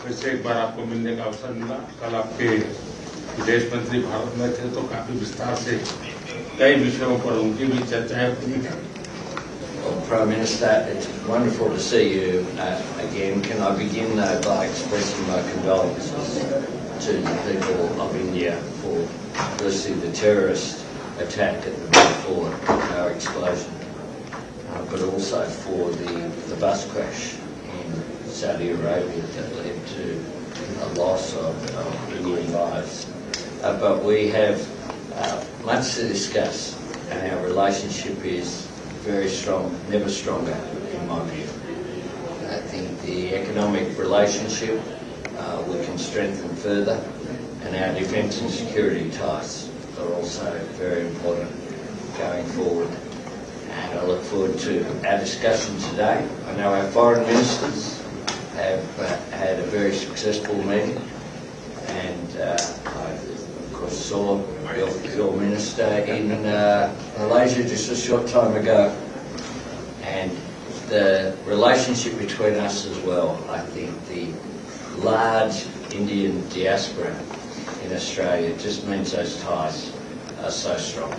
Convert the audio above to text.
फिर से एक बार आपको मिलने का अवसर मिला। कल आपके विदेश मंत्री भारत में थे तो काफी विस्तार से कई विषयों पर उनकी भी चर्चाएं हुई थी। Well, Prime Minister, it's wonderful to see you again. Can I begin by expressing my condolences to the people of India for firstly the terrorist attack at the Balfour car explosion, but also for the bus crash in Saudi Arabia that led to a loss of Indian lives. But we have much to discuss, and our relationship is very strong, never stronger in my view. I think the economic relationship we can strengthen further, and our defence and security ties are also very important going forward. And I look forward to our discussion today. I know our foreign ministers have had a very successful meeting, and I of course saw your minister in Malaysia just a short time ago, and the relationship between us as well. I think the large Indian diaspora in Australia just means those ties are so strong.